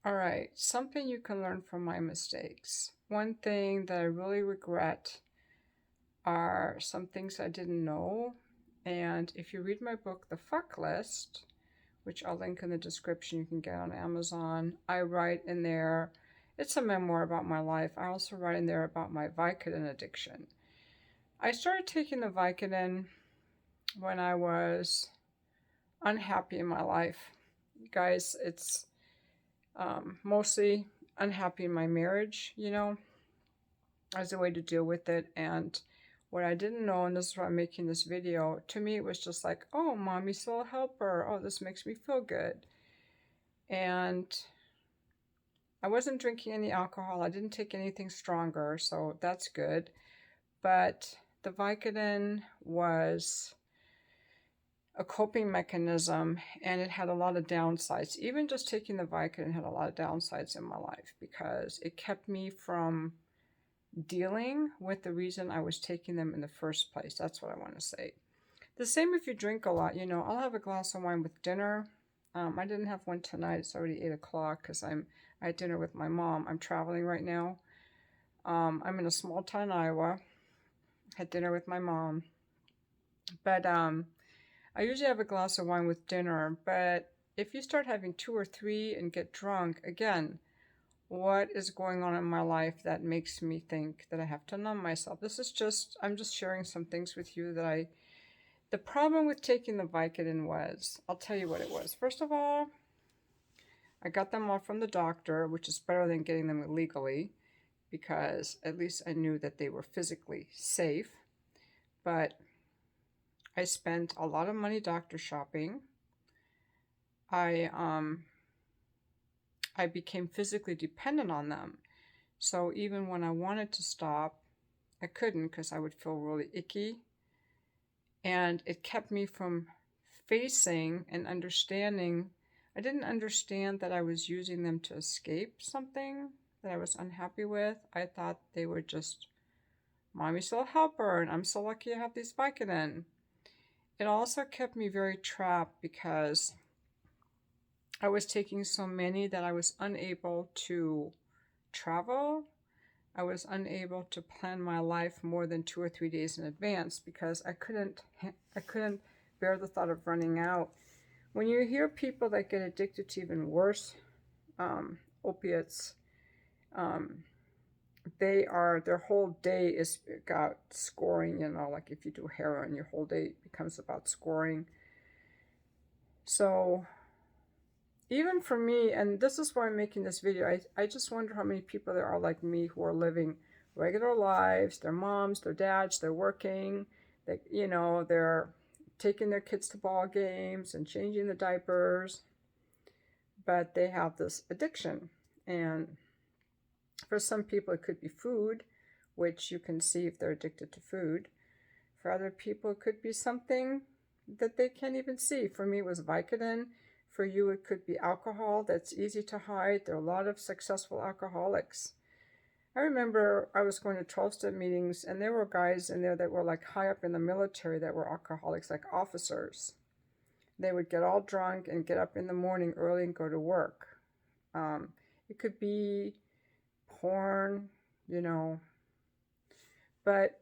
All right, something you can learn from my mistakes. One thing that I really regret are some things I didn't know. And if you read my book, The Fuck List, which I'll link in the description, you can get on Amazon, I write in there, it's a memoir about my life. I also write in there about my Vicodin addiction. I started taking the Vicodin when I was unhappy in my life. Guys, it's mostly unhappy in my marriage, as a way to deal with it. And what I didn't know, and this is why I'm making this video, to me it was just like, oh, mommy's still a helper. Oh, this makes me feel good. And I wasn't drinking any alcohol. I didn't take anything stronger, so that's good. But the Vicodin was a coping mechanism, and it had a lot of downsides. Even just taking the Vicodin had a lot of downsides in my life because it kept me from dealing with the reason I was taking them in the first place. That's what I want to say. The same if you drink a lot. I'll have a glass of wine with dinner. I didn't have one tonight. It's already 8 o'clock because I had dinner with my mom. I'm traveling right now. I'm in a small town in Iowa. Had dinner with my mom. But I usually have a glass of wine with dinner. But if you start having two or three and get drunk, again, what is going on in my life that makes me think that I have to numb myself? I'm just sharing some things with you the problem with taking the Vicodin was, I'll tell you what it was. First of all, I got them all from the doctor, which is better than getting them illegally, because at least I knew that they were physically safe. But I spent a lot of money doctor shopping. I became physically dependent on them. So even when I wanted to stop, I couldn't because I would feel really icky. And it kept me from facing and understanding. I didn't understand that I was using them to escape something that I was unhappy with. I thought they were just, mommy's still a helper, and I'm so lucky to have these Vicodin. It also kept me very trapped because I was taking so many that I was unable to travel. I was unable to plan my life more than 2 or 3 days in advance because I couldn't bear the thought of running out. When you hear people that get addicted to even worse opiates, their whole day is got scoring. Like if you do heroin, your whole day becomes about scoring. So even for me, and this is why I'm making this video, I just wonder how many people there are like me who are living regular lives. They're moms, they're dads, they're working, they're taking their kids to ball games and changing the diapers, but they have this addiction. And for some people, it could be food, which you can see if they're addicted to food. For other people, it could be something that they can't even see. For me, it was Vicodin. For you, it could be alcohol. That's easy to hide. There are a lot of successful alcoholics. I remember I was going to 12-step meetings, and there were guys in there that were like high up in the military that were alcoholics, like officers. They would get all drunk and get up in the morning early and go to work. It could be porn, But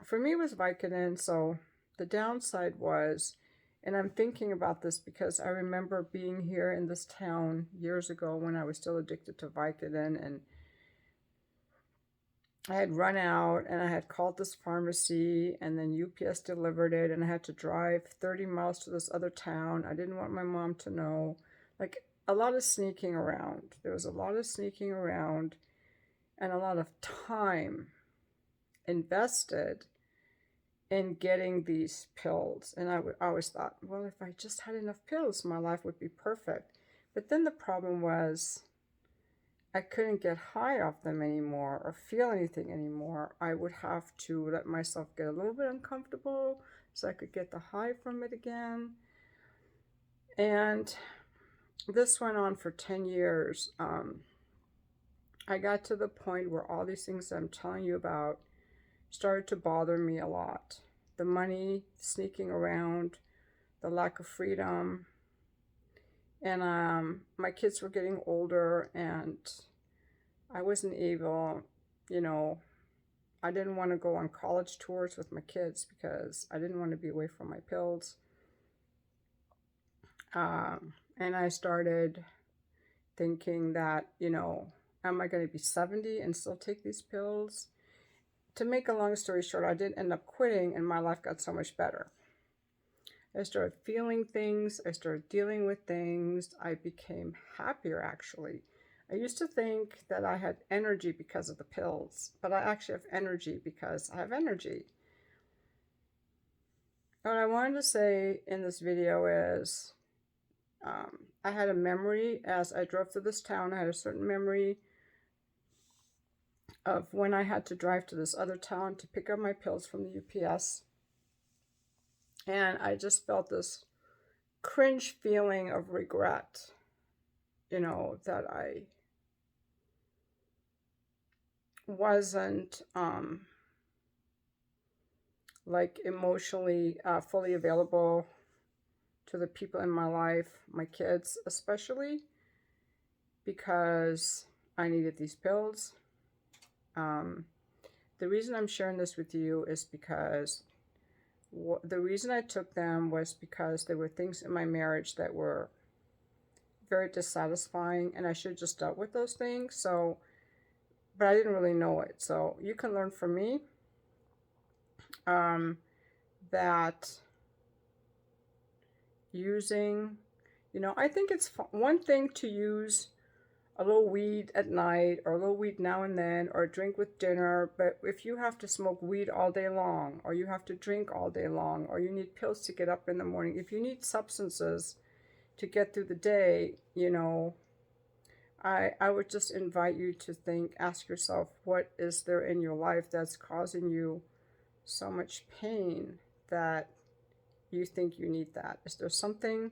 for me, it was Vicodin. So the downside was, and I'm thinking about this because I remember being here in this town years ago when I was still addicted to Vicodin, and I had run out and I had called this pharmacy, and then UPS delivered it, and I had to drive 30 miles to this other town. I didn't want my mom to know. Like a lot of sneaking around. There was a lot of sneaking around and a lot of time invested in getting these pills. And I always thought, well, if I just had enough pills, my life would be perfect. But then the problem was I couldn't get high off them anymore or feel anything anymore. I would have to let myself get a little bit uncomfortable so I could get the high from it again. And this went on for 10 years. I got to the point where all these things that I'm telling you about started to bother me a lot. The money, sneaking around, the lack of freedom. And my kids were getting older, and I wasn't able, you know, I didn't want to go on college tours with my kids because I didn't want to be away from my pills. And I started thinking that, am I going to be 70 and still take these pills? To make a long story short, I did end up quitting, and my life got so much better. I started feeling things, I started dealing with things, I became happier actually. I used to think that I had energy because of the pills, but I actually have energy because I have energy. What I wanted to say in this video is I had a memory as I drove through this town. I had a certain memory of when I had to drive to this other town to pick up my pills from the UPS. And I just felt this cringe feeling of regret, that I wasn't like emotionally fully available to the people in my life, my kids especially, because I needed these pills. Um, the reason I'm sharing this with you is because the reason I took them was because there were things in my marriage that were very dissatisfying, and I should have just dealt with those things. So, but I didn't really know it. So you can learn from me that using, I think it's one thing to use a little weed at night or a little weed now and then or drink with dinner, but if you have to smoke weed all day long or you have to drink all day long or you need pills to get up in the morning, if you need substances to get through the day, I would just invite you to ask yourself, what is there in your life that's causing you so much pain that you think you need that? Is there something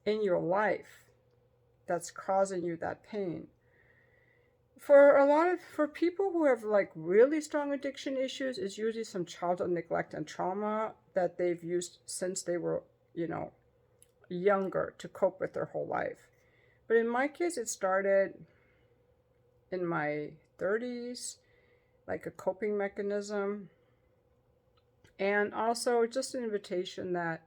in your life that's causing you that pain? For people who have like really strong addiction issues, it's usually some childhood neglect and trauma that they've used since they were, younger to cope with their whole life. But in my case, it started in my 30s, like a coping mechanism. And also just an invitation that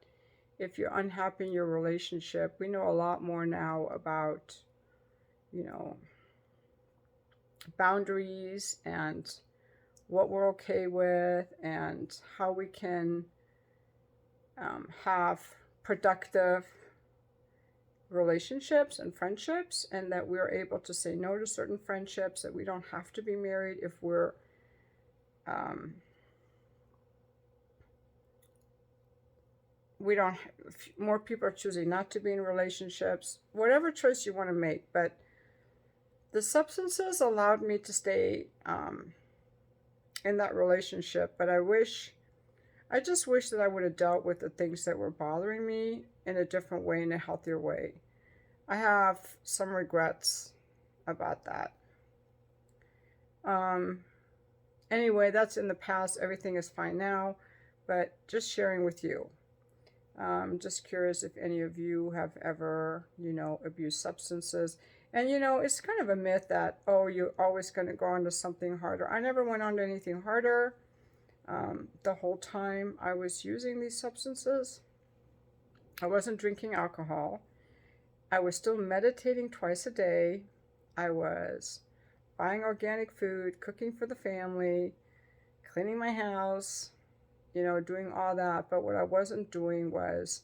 if you're unhappy in your relationship, we know a lot more now about, you know, boundaries and what we're okay with and how we can have productive relationships and friendships, and that we're able to say no to certain friendships, that we don't have to be married if we're we don't more people are choosing not to be in relationships, whatever choice you want to make. But the substances allowed me to stay in that relationship, but I just wish that I would have dealt with the things that were bothering me in a different way, in a healthier way. I have some regrets about that. Anyway, that's in the past. Everything is fine now, but just sharing with you. Just curious if any of you have ever, abused substances. And, it's kind of a myth that, oh, you're always going to go on to something harder. I never went on to anything harder. The whole time I was using these substances, I wasn't drinking alcohol. I was still meditating twice a day. I was buying organic food, cooking for the family, cleaning my house, doing all that. But what I wasn't doing was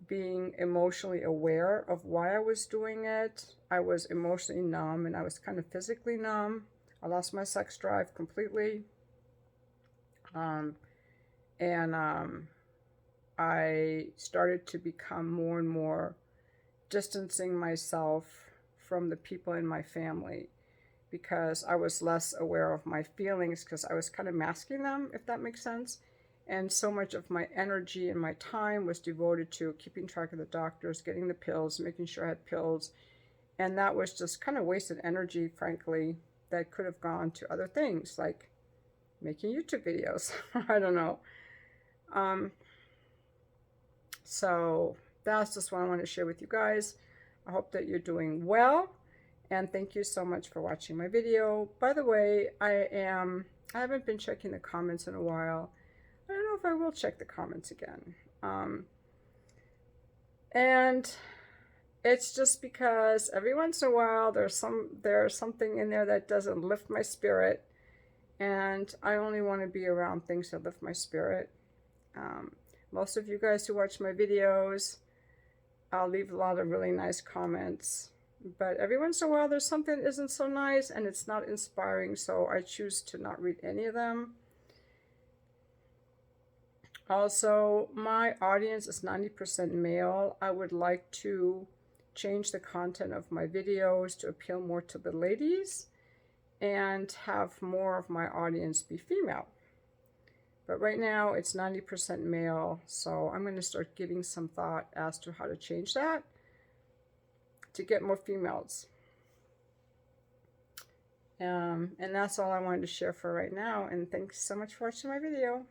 being emotionally aware of why I was doing it. I was emotionally numb, and I was kind of physically numb. I lost my sex drive completely. And I started to become more and more distancing myself from the people in my family because I was less aware of my feelings, because I was kind of masking them, if that makes sense. And so much of my energy and my time was devoted to keeping track of the doctors, getting the pills, making sure I had pills. And that was just kind of wasted energy, frankly, that could have gone to other things like making YouTube videos. I don't know. So that's just what I want to share with you guys. I hope that you're doing well, and thank you so much for watching my video. By the way, I haven't been checking the comments in a while. I don't know if I will check the comments again. And it's just because every once in a while there's something in there that doesn't lift my spirit, and I only want to be around things that lift my spirit. Most of you guys who watch my videos, I'll leave a lot of really nice comments, but every once in a while there's something that isn't so nice and it's not inspiring, so I choose to not read any of them. Also, my audience is 90% male. I would like to change the content of my videos to appeal more to the ladies and have more of my audience be female. But right now it's 90% male, so I'm going to start giving some thought as to how to change that to get more females. And that's all I wanted to share for right now, and thanks so much for watching my video.